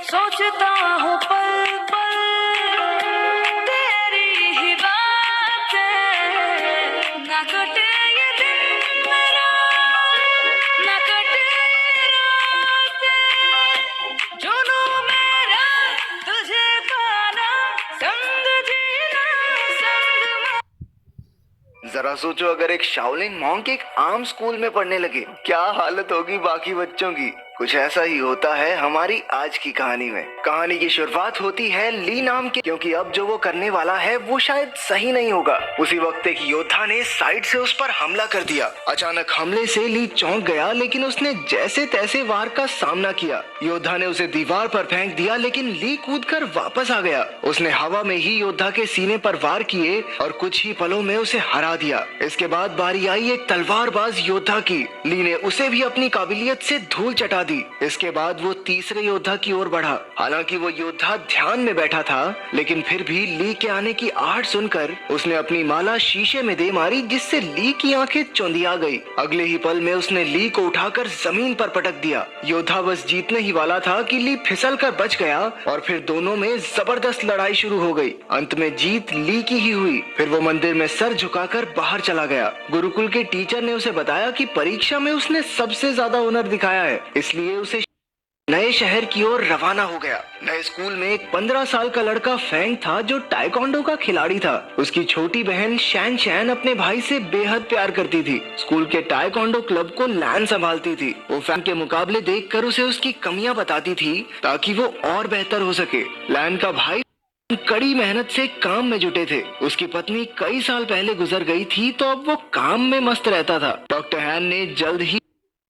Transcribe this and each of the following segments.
सोचता हूँ पल पल तेरी ही बातें, ना कटे ये दिन मेरा, ना कटे ये रातें, जुनून मेरा तुझे पाना, संग जीना संग। जरा सोचो, अगर एक शाओलिन मॉन्क एक आम स्कूल में पढ़ने लगे, क्या हालत होगी बाकी बच्चों की। कुछ ऐसा ही होता है हमारी आज की कहानी में। कहानी की शुरुआत होती है ली नाम के, क्योंकि अब जो वो करने वाला है वो शायद सही नहीं होगा। उसी वक्त एक योद्धा ने साइड से उस पर हमला कर दिया। अचानक हमले से ली चौंक गया, लेकिन उसने जैसे तैसे वार का सामना किया। योद्धा ने उसे दीवार पर फेंक दिया, लेकिन ली कूदकर वापस आ गया। उसने हवा में ही योद्धा के सीने पर वार किए और कुछ ही पलों में उसे हरा दिया। इसके बाद बारी आई एक तलवारबाज योद्धा की। ली ने उसे भी अपनी काबिलियत से धूल चटा दी। इसके बाद वो तीसरे योद्धा की ओर बढ़ा। हालांकि वो योद्धा ध्यान में बैठा था, लेकिन फिर भी ली के आने की आहट सुनकर उसने अपनी माला शीशे में दे मारी, जिससे ली की आंखें चौंधिया गई। अगले ही पल में उसने ली को उठाकर जमीन पर पटक दिया। योद्धा बस जीतने ही वाला था कि ली फिसल कर बच गया और फिर दोनों में जबरदस्त लड़ाई शुरू हो गई। अंत में जीत ली की ही हुई। फिर वो मंदिर में सर झुकाकर बाहर चला गया। गुरुकुल के टीचर ने उसे बताया कि परीक्षा में उसने सबसे ज्यादा हुनर दिखाया है, इसलिए उसे नए शहर की ओर रवाना हो गया। नए स्कूल में एक 15 साल का लड़का फैंग था, जो ताइक्वांडो का खिलाड़ी था। उसकी छोटी बहन शैन शैन अपने भाई से बेहद प्यार करती थी। स्कूल के ताइक्वांडो क्लब को लैन संभालती थी। वो फैंग के मुकाबले देखकर उसे उसकी कमियां बताती थी, ताकि वो और बेहतर हो सके। लैन का भाई कड़ी मेहनत से काम में जुटे थे। उसकी पत्नी कई साल पहले गुजर गई थी, तो अब वो काम में मस्त रहता था। डॉक्टर हैन ने जल्द ही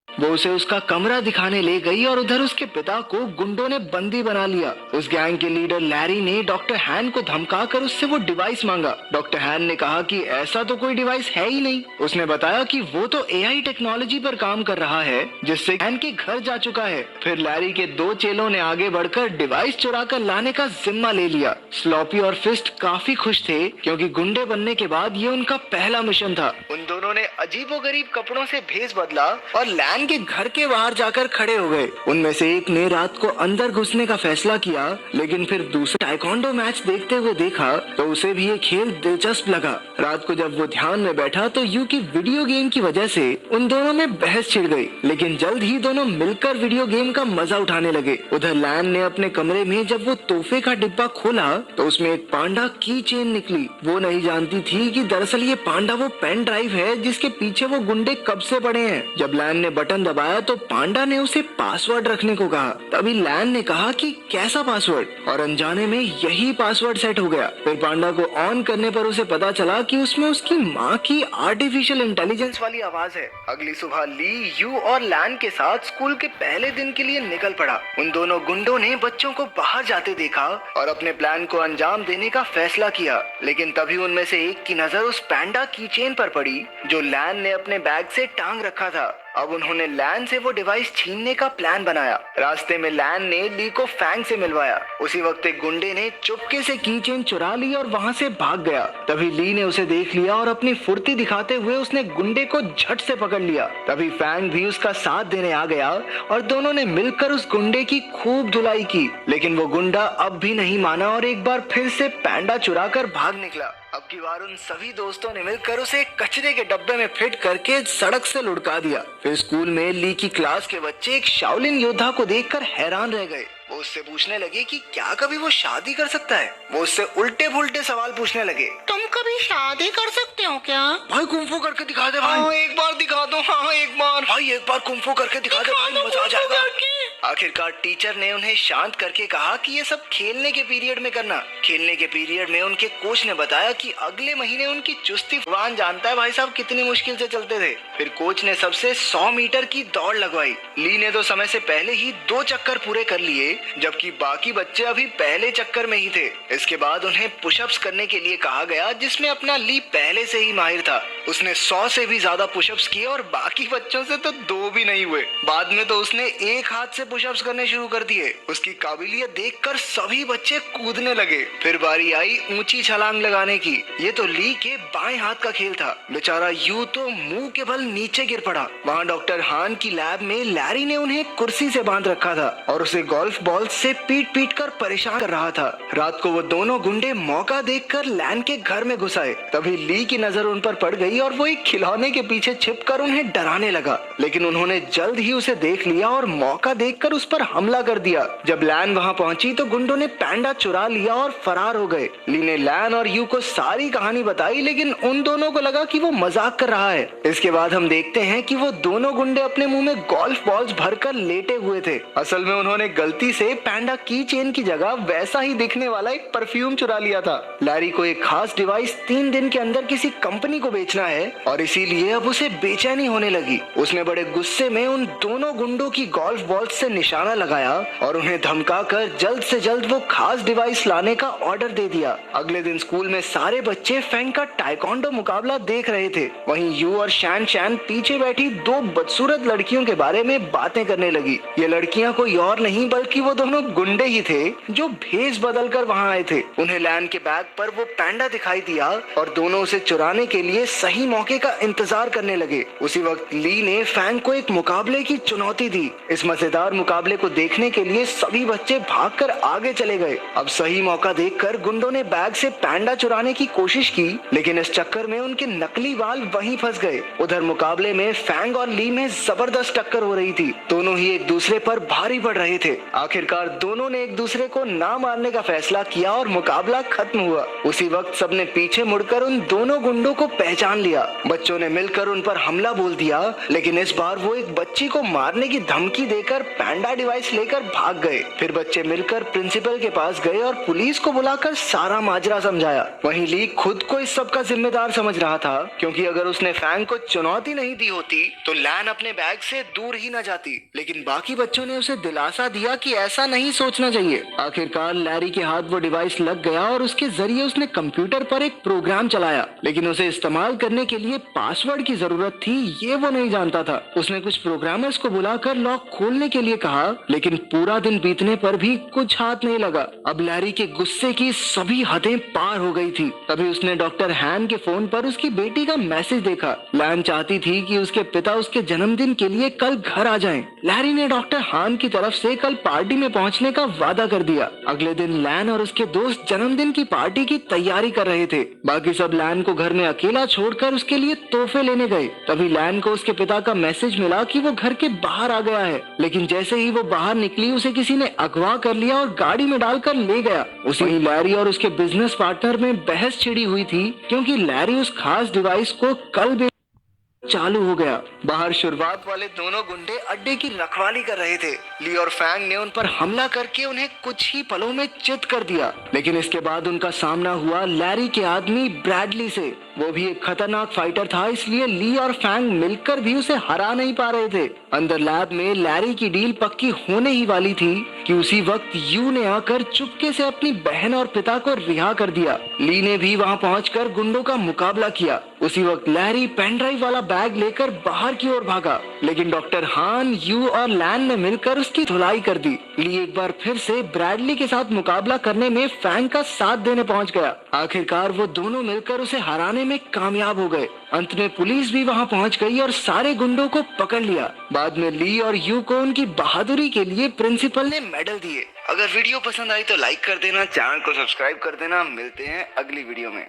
वो उसे उसका कमरा दिखाने ले गई और उधर उसके पिता को गुंडों ने बंदी बना लिया। उस गैंग के लीडर लैरी ने डॉक्टर हैन को धमकाकर उससे वो डिवाइस मांगा। डॉक्टर हैन ने कहा कि ऐसा तो कोई डिवाइस है ही नहीं। उसने बताया कि वो तो एआई टेक्नोलॉजी पर काम कर रहा है, जिससे हैन के घर जा चुका है। फिर लैरी के दो चेलों ने आगे बढ़कर डिवाइस चुरा कर लाने का जिम्मा ले लिया। स्लॉपी और फिस्ट काफी खुश थे, क्योंकि गुंडे बनने के बाद ये उनका पहला मिशन था। उन दोनों ने अजीबोगरीब कपड़ों से भेष बदला और लैन के घर के बाहर जाकर खड़े हो गए। उनमें से एक ने रात को अंदर घुसने का फैसला किया, लेकिन फिर दूसरे ताइक्वांडो मैच देखते हुए देखा तो उसे भी ये खेल दिलचस्प लगा। रात को जब वो ध्यान में बैठा तो यू की वीडियो गेम की वजह से उन दोनों में बहस छिड़ गई, लेकिन जल्द ही दोनों मिलकर वीडियो गेम का मजा उठाने लगे। उधर लैन ने अपने कमरे में जब वो तोहफे का डिब्बा खोला तो उसमें एक पांडा की चेन निकली। वो नहीं जानती थी कि दरअसल ये पांडा वो पेन ड्राइव है जिसके पीछे वो गुंडे कब से पड़े हैं। जब लैन ने बटन दबाया तो पांडा ने उसे पासवर्ड रखने को कहा। तभी लैन ने कहा कि कैसा पासवर्ड, और अनजाने में यही पासवर्ड सेट हो गया। फिर पांडा को ऑन करने पर उसे पता चला कि उसमें उसकी माँ की आर्टिफिशियल इंटेलिजेंस वाली आवाज है। अगली सुबह ली, यू और लैन के साथ स्कूल के पहले दिन के लिए निकल पड़ा। उन दोनों गुंडों ने बच्चों को बाहर जाते देखा और अपने प्लान को अंजाम देने का फैसला किया, लेकिन तभी उनमें से एक की नजर उस पैंडा की चेन पर पड़ी जो लैन ने अपने बैग से टांग रखा था। अब उन्होंने लैन से वो डिवाइस छीनने का प्लान बनाया। रास्ते में लैन ने ली को फैंग से मिलवाया। उसी वक्त एक गुंडे ने चुपके से की चेन चुरा ली और वहां से भाग गया। तभी ली ने उसे देख लिया और अपनी फुर्ती दिखाते हुए उसने गुंडे को झट से पकड़ लिया। तभी फैंग भी उसका साथ देने आ गया और दोनों ने मिलकर उस गुंडे की खूब धुलाई की, लेकिन वो गुंडा अब भी नहीं माना और एक बार फिर से पैंडा चुरा कर भाग निकला। अब की बार उन सभी दोस्तों ने मिलकर उसे कचरे के डब्बे में फिट करके सड़क से लुढ़का दिया। फिर स्कूल में ली की क्लास के बच्चे एक शाओलिन योद्धा को देखकर हैरान रह गए। वो उससे पूछने लगे कि क्या कभी वो शादी कर सकता है। वो उससे उल्टे पुल्टे सवाल पूछने लगे। तुम कभी शादी कर सकते हो क्या? भाई कुंफू करके दिखा दे भाई। हाँ, एक बार दिखा दो। हाँ, एक बार भाई, एक बार कुंफू करके दिखा दे भाई, मजा आ जाएगा। आखिरकार टीचर ने उन्हें शांत करके कहा कि ये सब खेलने के पीरियड में करना। खेलने के पीरियड में उनके कोच ने बताया कि अगले महीने उनकी चुस्ती भगवान जानता है भाई साहब कितनी मुश्किल से चलते थे। फिर कोच ने सबसे 100 मीटर की दौड़ लगवाई। ली ने तो समय से पहले ही 2 चक्कर पूरे कर लिए, जबकि बाकी बच्चे अभी पहले चक्कर में ही थे। इसके बाद उन्हें पुशअप्स करने के लिए कहा गया, जिसमें अपना ली पहले से ही माहिर था। उसने 100 से भी ज्यादा पुशअप्स किए और बाकी बच्चों से तो 2 भी नहीं हुए। बाद में तो उसने एक हाथ से पुशअप्स करने शुरू कर दिए। उसकी काबिलियत देखकर सभी बच्चे कूदने लगे। फिर बारी आई ऊंची छलांग लगाने की। ये तो ली के बाएं हाथ का खेल था। बेचारा यू तो मुंह के बल नीचे गिर पड़ा। वहाँ डॉक्टर हान की लैब में लैरी ने उन्हें कुर्सी से बांध रखा था और उसे गोल्फ बॉल से पीट पीट कर परेशान कर रहा था। रात को वो दोनों गुंडे मौका देखकर लैन के घर में घुस आए। तभी ली की नजर उन पर पड़ गई और वो एक खिलौने के पीछे छिपकर उन्हें डराने लगा, लेकिन उन्होंने जल्द ही उसे देख लिया और मौका देखकर उस पर हमला कर दिया। जब लैन वहाँ पहुंची तो गुंडों ने पैंडा चुरा लिया और फरार हो गए। ली ने लैन और यू को सारी कहानी बताई, लेकिन उन दोनों को लगा कि वो मजाक कर रहा है। इसके बाद हम देखते हैं कि वो दोनों गुंडे अपने मुंह में गोल्फ बॉल्स भरकर लेटे हुए थे। असल में उन्होंने गलती से पैंडा की चेन की जगह वैसा ही दिखने वाला एक परफ्यूम चुरा लिया था। लैरी को एक खास डिवाइस 3 दिन के अंदर किसी कंपनी को बेचना है और इसीलिए अब उसे बेचैनी होने लगी। उसने बड़े गुस्से में उन दोनों गुंडों की गोल्फ बॉल से निशाना लगाया और उन्हें धमकाकर जल्द से जल्द वो खास डिवाइस लाने का ऑर्डर दे दिया। अगले दिन स्कूल में सारे बच्चे फैंग का टाइकोंडो मुकाबला देख रहे थे। वहीं यू और शैन शैन पीछे बैठी 2 बदसूरत लड़कियों के बारे में बातें करने लगी। ये लड़कियां कोई और नहीं बल्कि वो दोनों गुंडे ही थे जो भेष बदल कर वहाँ आए थे। उन्हें लैन के बैग पर वो पैंडा दिखाई दिया और दोनों उसे चुराने के लिए सही मौके का इंतजार करने लगे। उसी वक्त ली ने फैंग को एक मुकाबले की चुनौती दी। इस मजेदार मुकाबले को देखने के लिए सभी बच्चे भागकर आगे चले गए। अब सही मौका देखकर गुंडों ने बैग से पैंडा चुराने की कोशिश की, लेकिन इस चक्कर में उनके नकली बाल वहीं फंस गए। उधर मुकाबले में फैंग और ली में जबरदस्त टक्कर हो रही थी। दोनों ही एक दूसरे पर भारी पड़ रहे थे। आखिरकार दोनों ने एक दूसरे को ना मारने का फैसला किया और मुकाबला खत्म हुआ। उसी वक्त सबने पीछे मुड़कर उन दोनों गुंडों को पहचान लिया। बच्चों ने मिलकर उन पर हमला बोल दिया, लेकिन इस बार वो एक बच्ची को मारने की धमकी देकर पैंडा डिवाइस लेकर भाग गए। फिर बच्चे मिलकर प्रिंसिपल के पास गए और पुलिस को बुलाकर सारा माजरा समझाया। वहीं ली खुद को इस सब का जिम्मेदार समझ रहा था, क्योंकि अगर उसने फैंग को चुनौती नहीं दी होती तो लैन अपने बैग से दूर ही न जाती। लेकिन बाकी बच्चों ने उसे दिलासा दिया कि ऐसा नहीं सोचना चाहिए। आखिरकार लैरी के हाथ वो डिवाइस लग गया और उसके जरिए उसने कंप्यूटर पर एक प्रोग्राम चलाया, लेकिन उसे इस्तेमाल करने के लिए पासवर्ड की जरूरत थी, ये वो नहीं जानता था। उसने कुछ प्रोग्रामर्स को बुलाकर लॉक खोलने के लिए कहा, लेकिन पूरा दिन बीतने पर भी कुछ हाथ नहीं लगा। अब लैरी के गुस्से की सभी हदें पार हो गई थी। तभी उसने डॉक्टर हैन के फोन पर उसकी बेटी का मैसेज देखा। लैन चाहती थी कि उसके पिता उसके जन्मदिन के लिए कल घर आ जाएं। लैरी ने डॉक्टर हान की तरफ से कल पार्टी में पहुंचने का वादा कर दिया। अगले दिन लैन और उसके दोस्त जन्मदिन की पार्टी की तैयारी कर रहे थे। बाकी सब लैन को घर में अकेला छोड़कर उसके लिए तोहफे लेने गए। तभी लैन को उसके पिता का मैसेज मिला कि वो घर के बाहर आ गया है, लेकिन जैसे ही वो बाहर निकली उसे किसी ने अगवा कर लिया और गाड़ी में डालकर ले गया। उसी ही लैरी और उसके बिजनेस पार्टनर में बहस छिड़ी हुई थी, क्योंकि लैरी उस खास डिवाइस को कल चालू हो गया। बाहर शुरुआत वाले दोनों गुंडे अड्डे की रखवाली कर रहे थे। ली और फैंग ने उन पर हमला करके उन्हें कुछ ही पलों में चित कर दिया, लेकिन इसके बाद उनका सामना हुआ लैरी के आदमी ब्रैडली से। वो भी एक खतरनाक फाइटर था, इसलिए ली और फैंग मिलकर भी उसे हरा नहीं पा रहे थे। अंदर लैब में लैरी की डील पक्की होने ही वाली थी कि उसी वक्त यू ने आकर चुपके से अपनी बहन और पिता को रिहा कर दिया। ली ने भी वहां पहुंचकर गुंडों का मुकाबला किया। उसी वक्त लैरी पेनड्राइव वाला बैग लेकर बाहर की ओर भागा, लेकिन डॉक्टर हान, यू और लैन ने मिलकर उसकी धुलाई कर दी। ली एक बार फिर से ब्रैडली के साथ मुकाबला करने में फैंग का साथ देने पहुंच गया। आखिरकार वो दोनों मिलकर उसे हराने में कामयाब हो गए। अंत में पुलिस भी वहां पहुंच गई और सारे गुंडों को पकड़ लिया। बाद में ली और यू को उनकी बहादुरी के लिए प्रिंसिपल ने मेडल दिए। अगर वीडियो पसंद आई तो लाइक कर देना, चैनल को सब्सक्राइब कर देना। मिलते हैं अगली वीडियो में।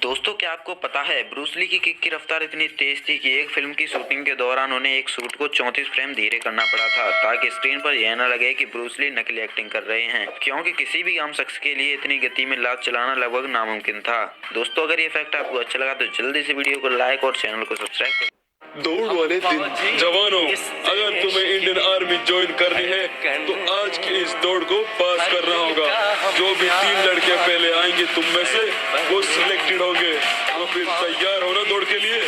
दोस्तों, क्या आपको पता है ब्रूस ली की किक की रफ्तार इतनी तेज थी कि एक फिल्म की शूटिंग के दौरान उन्हें एक शूट को 34 फ्रेम धीरे करना पड़ा था, ताकि स्क्रीन पर यह न लगे कि ब्रूस ली नकली एक्टिंग कर रहे हैं, क्योंकि किसी भी आम शख्स के लिए इतनी गति में लात चलाना लगभग नामुमकिन था। दोस्तों, अगर ये फैक्ट आपको अच्छा लगा तो जल्दी से वीडियो को लाइक और चैनल को सब्सक्राइब करें। दौड़ वाले दिन जवानों, अगर तुम्हें इंडियन आर्मी ज्वाइन करनी है तो आज की इस दौड़ को पास करना होगा। जो भी 3 लड़के पहले आएंगे तुम में से वो सिलेक्टेड होंगे। तो फिर तैयार हो ना दौड़ के लिए?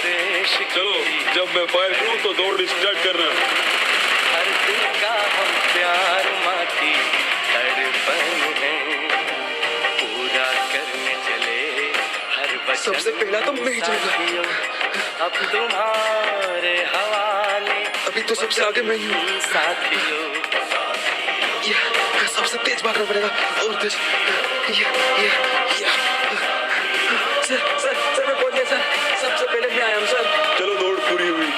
चलो, जब मैं फायर करूं तो दौड़ स्टार्ट करना। हर दिल का हम प्यार माटी तड़पन है, पूरा करने चले हर सबसे पहला तो मैं ही जाऊंगा। अब तुम्हारे हवाले अभी तो सबसे आगे मैं ही हूँ। साथियों। ये सबसे तेज भागना पड़ेगा और तेज। ये सर मैं पहुंच गया सर। सबसे पहले मैं आया हूँ सर। चलो दौड़ पूरी हुई।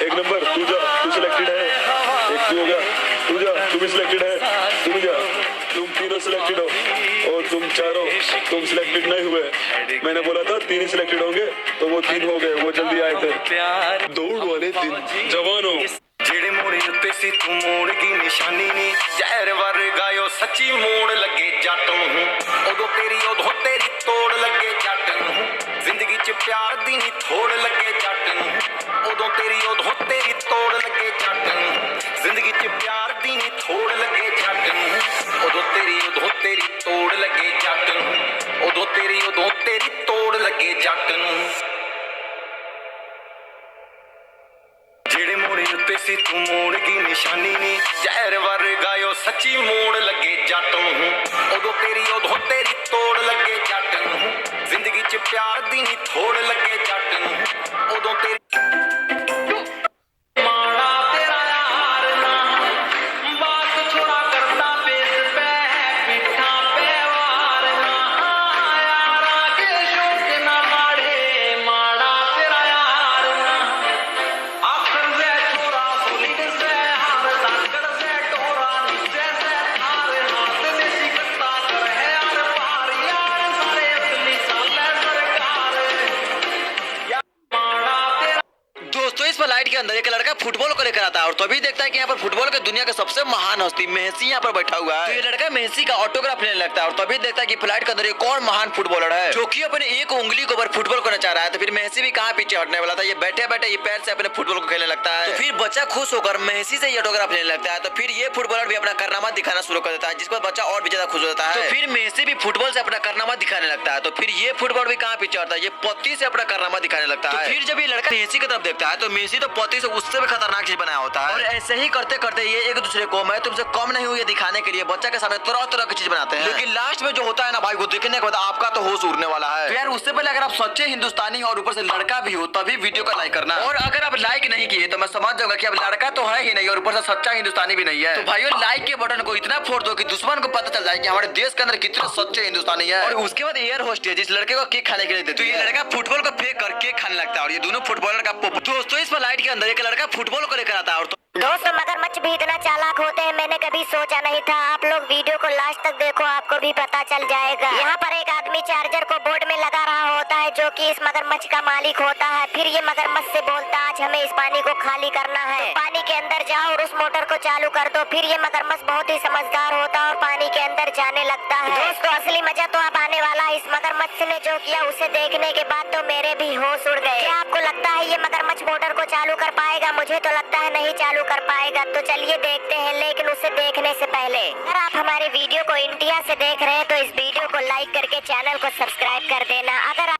एक नंबर तू जा, तू सिलेक्टेड है। एक तू हो गया, तू जा, तू भी सिलेक्टेड है। तुम जा, तुम तीनों सिलेक्टेड हो और तुम चारों तुम सिलेक्टेड नहीं हुए। मैंने बोला था 3 ही सिलेक्टेड होंगे तो वो 3 हो गए, वो जल्दी आए थे। प्यार दौड़ वाले दिन जवानों ਜਿਹੜੇ ਮੋੜੇ ਉੱਤੇ ਸੀ ਤੂੰ ਮੋੜ ਗਈ ਨਿਸ਼ਾਨੀ ਨੀ ਜ਼ਹਿਰ ਵਰਗਾ ਓ ਸੱਚੀ ਮੋੜ ਲੱਗੇ ਜੱਟ ਨੂੰ ਉਦੋਂ ਤੇਰੀ ਤੋੜ ਲੱਗੇ ਜੱਟ ਨੂੰ ਜ਼ਿੰਦਗੀ 'ਚ ਪਿਆਰ ਦੀ ਨੀ ਥੋੜ ਲੱਗੇ ਜੱਟ ਨੂੰ ਉਦੋਂ ਤੇਰੀ ਤੋੜ ਲੱਗੇ ਜੱਟ ਨੂੰ ਜ਼ਿੰਦਗੀ 'ਚ ਪਿਆਰ ਦੀ ਨੀ ਥੋੜ ਲੱਗੇ ਜੱਟ ਨੂੰ ਉਦੋਂ ਤੇਰੀ ਤੋੜ ਲੱਗੇ ਜੱਟ ਨੂੰ ਉਦੋਂ ਤੇਰੀ ਤੋੜ ਲੱਗੇ ਜੱਟ ਨੂੰ ਜਿਹੜੇ ਮੋੜੇ ਉੱਤੇ ਸੀ ਤੂੰ ਮੋੜ ਗਈ ਨਿਸ਼ਾਨੀ ਨੀ ਜ਼ਹਿਰ ਵਰਗਾ ਓ ਸੱਚੀ ਮੋੜ ਲੱਗੇ ਜੱਟ ਨੂੰ ਉਦੋਂ ਤੇਰੀ ਤੋੜ ਲੱਗੇ ਜੱਟ ਨੂੰ ਜ਼ਿੰਦਗੀ 'ਚ ਪਿਆਰ ਦੀ ਨੀ ਥੋੜ ਲੱਗੇ ਜੱਟ ਨੂੰ ਉਦੋਂ ਤੇਰੀ ਮਾੜਾ ਤੇਰਾ ਯਾਰ ਨਾ ਬਾਤ ਛੋੜਾ ਕਰਦਾ ਪੇਸ ਪੈ ਪਿੱਠਾਂ ਪੈ ਵਾਰ ਨਾ ਯਾਰਾਂ ਕੇ ਸ਼ੌਕ ਨਾ ਮਾੜੇ ਮਾੜਾ ਤੇਰਾ ਯਾਰ ਨਾ आखर से छोरा सोलिड से हार दाकड़ से टोरा नीचे से थार हाथ में सिकता कर है यार पार यार सारे असली साले सरकार या माड़ा तेरा। दोस्तों इस फ्लाइट के अंदर एक लड़का फुटबॉल को लेकर आता है और तभी देखता है कि यहाँ पर फुटबॉल के दुनिया का सबसे महान हस्ती मेसी यहाँ पर बैठा हुआ है। तो ये लड़का मेसी का ऑटोग्राफ लेने लगता है और तभी देखता है कि फ्लाइट के अंदर एक और महान फुटबॉलर है जो कि अपने एक उंगली के ऊपर फुटबॉल को नचा रहा है। तो फिर मेसी भी कहाँ पीछे हटने वाला था, ये बैठे बैठे ये पैर से अपने फुटबॉल को खेलने लगता है। तो फिर बच्चा खुश होकर मेसी से ये ऑटोग्राफ लेने लगता है। तो फिर ये फुटबॉलर भी अपना कारनामा दिखाना शुरू कर देता है जिस पर बच्चा और भी ज्यादा खुश हो जाता है। तो फिर मेसी भी फुटबॉल से अपना कारनामा दिखाने लगता है। तो फिर ये फुटबॉल भी कहाँ पीछे हटता है, ये पत्ती से अपना कारनामा दिखाने लगता है। तो फिर जब ये लड़का मेसी की तरफ देखता है तो मेसी तो पत्ती से उससे भी खतरनाक चीज बनाया होता है और ऐसे ही करते करते ये एक दूसरे को मैं तुमसे कम नहीं हूँ ये दिखाने के लिए बच्चा के सामने तरह तरह की चीज बनाते हैं। लेकिन लास्ट में जो होता है ना भाई, वो देखने के बाद आपका तो होश उड़ने वाला है। तो यार उससे पहले अगर आप सच्चे हिंदुस्तानी और ऊपर से लड़का भी हो तभी वीडियो को लाइक करना, और अगर आप लाइक नहीं किए तो मैं समझ जाऊंगा कि अब लड़का तो है ही नहीं और ऊपर से सच्चा हिंदुस्तानी भी नहीं है। तो भाइयों लाइक के बटन को इतना फोड़ दो कि दुश्मन को पता चल जाए कि हमारे देश के अंदर कितने सच्चे हिंदुस्तानी है। और उसके बाद एयर होस्टेज जिस लड़के को केक खाने के लिए देती है, तो ये लड़का फुटबॉल को फेंक कर केक खाने लगता है और ये दोनों फुटबॉलर का दोस्तों इस फ्लाइट के अंदर एक लड़का फुटबॉल को लेकर आता है और दोस्तों मगरमच्छ भी इतना चालाक होते हैं मैंने कभी सोचा नहीं था। आप लोग वीडियो को लास्ट तक देखो, आपको भी पता चल जाएगा। यहाँ पर एक आदमी चार्जर को बोर्ड में लगा रहा होता है जो कि इस मगरमच्छ का मालिक होता है। फिर ये मगरमच्छ से बोलता है आज हमें इस पानी को खाली करना है, तो पानी के अंदर जाओ और उस मोटर को चालू कर दो। फिर ये मगरमच्छ बहुत ही समझदार होता है और पानी के अंदर जाने लगता है। दोस्तों असली मजा तो अब आने वाला है। इस मगरमच्छ ने जो किया उसे देखने के बाद तो मेरे भी होश उड़ गए। क्या आपको लगता है ये मगरमच्छ मोटर को चालू कर पाएगा? मुझे तो लगता है नहीं चालू कर पाएगा। तो चलिए देखते हैं, लेकिन उसे देखने से पहले अगर आप हमारे वीडियो को इंडिया से देख रहे हैं तो इस वीडियो को लाइक करके चैनल को सब्सक्राइब कर देना। अगर